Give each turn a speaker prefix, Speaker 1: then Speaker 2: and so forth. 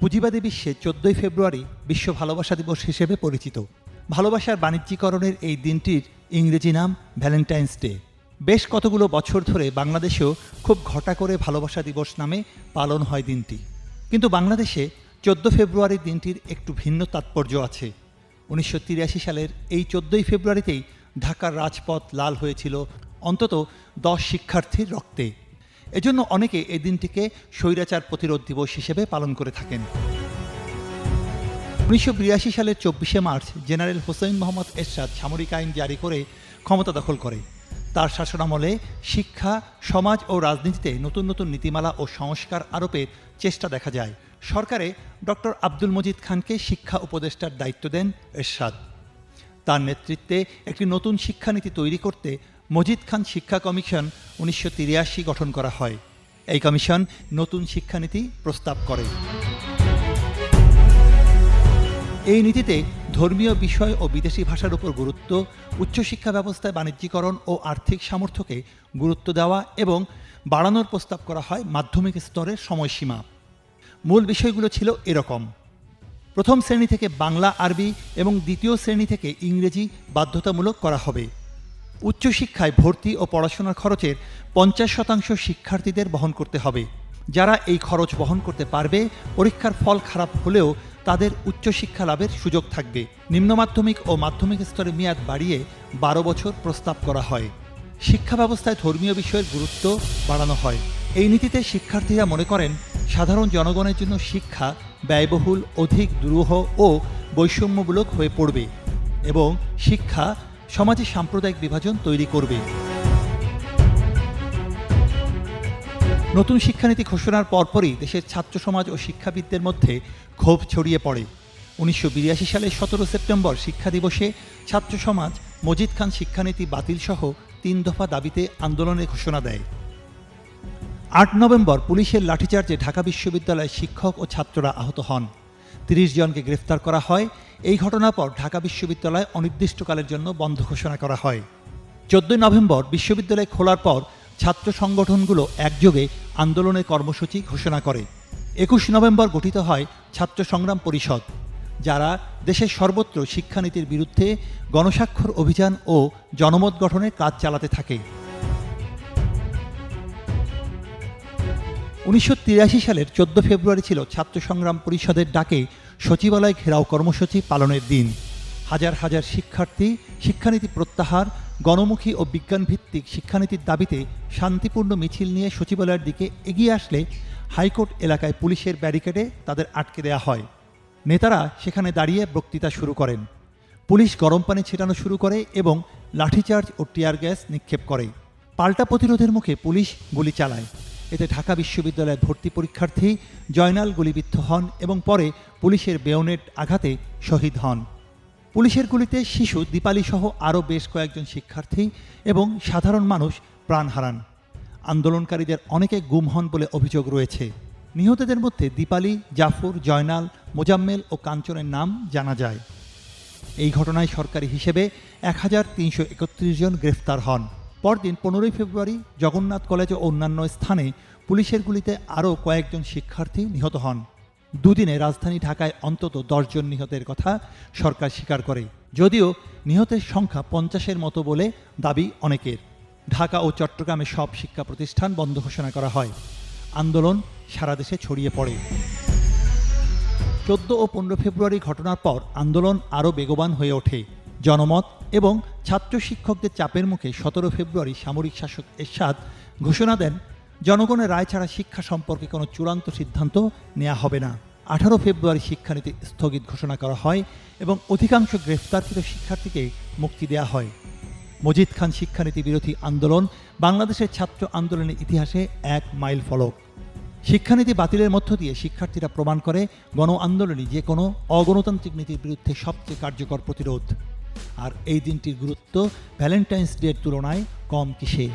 Speaker 1: পুঁজিবাদী বিশ্বে 14ই ফেব্রুয়ারি বিশ্ব ভালোবাসা দিবস হিসেবে পরিচিত। ভালোবাসার বাণিজ্যিকরণের এই দিনটির ইংরেজি নাম ভ্যালেন্টাইন্স ডে। বেশ কতগুলো বছর ধরে বাংলাদেশেও খুব ঘটা করে ভালোবাসা দিবস নামে পালন হয় দিনটি। কিন্তু বাংলাদেশে 14 ফেব্রুয়ারির দিনটির একটু ভিন্ন তাৎপর্য আছে। 1983 সালের এই 14ই ফেব্রুয়ারিতেই ঢাকার রাজপথ লাল হয়েছিল অন্তত 10 শিক্ষার্থীর রক্তে। এজন্য অনেকে এই দিনটিকে স্বৈরাচার প্রতিরোধ দিবস হিসেবে পালন করে থাকেন। 1982 সালের 24শে মার্চ জেনারেল হোসেন মোহাম্মদ এরশাদ সামরিক আইন জারি করে ক্ষমতা দখল করে। তার শাসনামলে শিক্ষা, সমাজ ও রাজনীতিতে নতুন নতুন নীতিমালা ও সংস্কার আরোপের চেষ্টা দেখা যায়। সরকারে ডক্টর আব্দুল মজিদ খানকে শিক্ষা উপদেষ্টার দায়িত্ব দেন এরশাদ। তার নেতৃত্বে একটি নতুন শিক্ষানীতি তৈরি করতে মজিদ খান শিক্ষা কমিশন 1983 গঠন করা হয়। এই কমিশন নতুন শিক্ষানীতি প্রস্তাব করে। এই নীতিতে ধর্মীয় বিষয় ও বিদেশি ভাষার উপর গুরুত্ব, উচ্চশিক্ষা ব্যবস্থায় বাণিজ্যিকরণ ও আর্থিক সামর্থ্যকে গুরুত্ব দেওয়া এবং বাড়ানোর প্রস্তাব করা হয় মাধ্যমিক স্তরের সময়সীমা। মূল বিষয়গুলো ছিল এরকম: প্রথম শ্রেণী থেকে বাংলা, আরবি এবং দ্বিতীয় শ্রেণী থেকে ইংরেজি বাধ্যতামূলক করা হবে। উচ্চশিক্ষায় ভর্তি ও পড়াশোনার খরচের 50% শিক্ষার্থীদের বহন করতে হবে। যারা এই খরচ বহন করতে পারবে, পরীক্ষার ফল খারাপ হলেও তাদের উচ্চশিক্ষা লাভের সুযোগ থাকবে। নিম্ন মাধ্যমিক ও মাধ্যমিক স্তরের মেয়াদ বাড়িয়ে 12 বছর প্রস্তাব করা হয়। শিক্ষা ব্যবস্থায় ধর্মীয় বিষয়ের গুরুত্ব বাড়ানো হয়। এই নীতিতে শিক্ষার্থীরা মনে করেন সাধারণ জনগণের জন্য শিক্ষা ব্যয়বহুল, অধিক দুরূহ ও বৈষম্যমূলক হয়ে পড়বে এবং শিক্ষা সমাজে সাম্প্রদায়িক বিভাজন তৈরি করবে। নতুন শিক্ষানীতি ঘোষণার পরপরই দেশের ছাত্র সমাজ ও শিক্ষাবিদদের মধ্যে ক্ষোভ ছড়িয়ে পড়ে। 1982 সালের 17 সেপ্টেম্বর শিক্ষা দিবসে ছাত্র সমাজ মজিদ খান শিক্ষানীতি বাতিল সহ 3 দফা দাবিতে আন্দোলনের ঘোষণা দেয়। 8 নভেম্বর পুলিশের লাঠিচার্জে ঢাকা বিশ্ববিদ্যালয়ের শিক্ষক ও ছাত্ররা আহত হন। 30 জনকে গ্রেফতার করা হয়। এই ঘটনার পর ঢাকা বিশ্ববিদ্যালয় অনির্দিষ্টকালের জন্য বন্ধ ঘোষণা করা হয়। 14 নভেম্বর বিশ্ববিদ্যালয় খোলার পর ছাত্র সংগঠনগুলো একযোগে আন্দোলনের কর্মসূচি ঘোষণা করে। 21 নভেম্বর গঠিত হয় ছাত্র সংগ্রাম পরিষদ, যারা দেশের সর্বত্র শিক্ষানীতির বিরুদ্ধে গণস্বাক্ষর অভিযান ও জনমত গঠনের কাজ চালাতে থাকে। 1983 সালের 14 ফেব্রুয়ারি ছিল ছাত্র সংগ্রাম পরিষদের ডাকে সচিবালয় ঘেরাও কর্মসূচি পালনের দিন। হাজার হাজার শিক্ষার্থী শিক্ষানীতি প্রত্যাহার, গণমুখী ও বিজ্ঞানভিত্তিক শিক্ষানীতির দাবিতে শান্তিপূর্ণ মিছিল নিয়ে সচিবালয়ের দিকে এগিয়ে আসলে হাইকোর্ট এলাকায় পুলিশের ব্যারিকেডে তাদের আটকে দেওয়া হয়। নেতারা সেখানে দাঁড়িয়ে বক্তৃতা শুরু করেন। পুলিশ গরম পানি ছেটানো শুরু করে এবং লাঠিচার্জ ও টিয়ার গ্যাস নিক্ষেপ করে। পাল্টা প্রতিরোধের মুখে পুলিশ গুলি চালায়। এতে ঢাকা বিশ্ববিদ্যালয়ের ভর্তি পরীক্ষার্থী জয়নাল গুলিবিদ্ধ হন এবং পরে পুলিশের বেয়নেট আঘাতে শহীদ হন। পুলিশের গুলিতে শিশু দীপালি সহ আরও বেশ কয়েকজন শিক্ষার্থী এবং সাধারণ মানুষ প্রাণ হারান। আন্দোলনকারীদের অনেকে গুম হন বলে অভিযোগ রয়েছে। নিহতদের মধ্যে দীপালি, জাফর, জয়নাল, মোজাম্মেল ও কাঞ্চনের নাম জানা যায়। এই ঘটনায় সরকারি হিসেবে 1331 জন গ্রেফতার হন। পরদিন 15 ফেব্রুয়ারি জগন্নাথ কলেজ ও অন্যান্য স্থানে পুলিশের গুলিতে আরও কয়েকজন শিক্ষার্থী নিহত হন। দুদিনে রাজধানী ঢাকায় অন্তত 10 জন নিহতের কথা সরকার স্বীকার করে, যদিও নিহতের সংখ্যা 50-এর মতো বলে দাবি অনেকের। ঢাকা ও চট্টগ্রামে সব শিক্ষা প্রতিষ্ঠান বন্ধ ঘোষণা করা হয়। আন্দোলন সারা দেশে ছড়িয়ে পড়ে। 14 ও 15 ফেব্রুয়ারি ঘটনার পর আন্দোলন আরও বেগবান হয়ে ওঠে। জনমত এবং ছাত্র শিক্ষকদের চাপের মুখে 17 ফেব্রুয়ারি সামরিক শাসক এরশাদ ঘোষণা দেন, জনগণের রায় ছাড়া শিক্ষা সম্পর্কে কোনো চূড়ান্ত সিদ্ধান্ত নেওয়া হবে না। 18 ফেব্রুয়ারি শিক্ষানীতি স্থগিত ঘোষণা করা হয় এবং অধিকাংশ গ্রেফতারকৃত শিক্ষার্থীকে মুক্তি দেওয়া হয়। মজিদ খান শিক্ষানীতি বিরোধী আন্দোলন বাংলাদেশের ছাত্র আন্দোলনের ইতিহাসে এক মাইল ফলক। শিক্ষানীতি বাতিলের মধ্য দিয়ে শিক্ষার্থীরা প্রমাণ করে গণ আন্দোলনই যে কোনো অগণতান্ত্রিক নীতির বিরুদ্ধে সবচেয়ে কার্যকর প্রতিরোধ। আর এই দিনটির গুরুত্ব ভ্যালেন্টাইন্স ডের তুলনায় কম কিসে।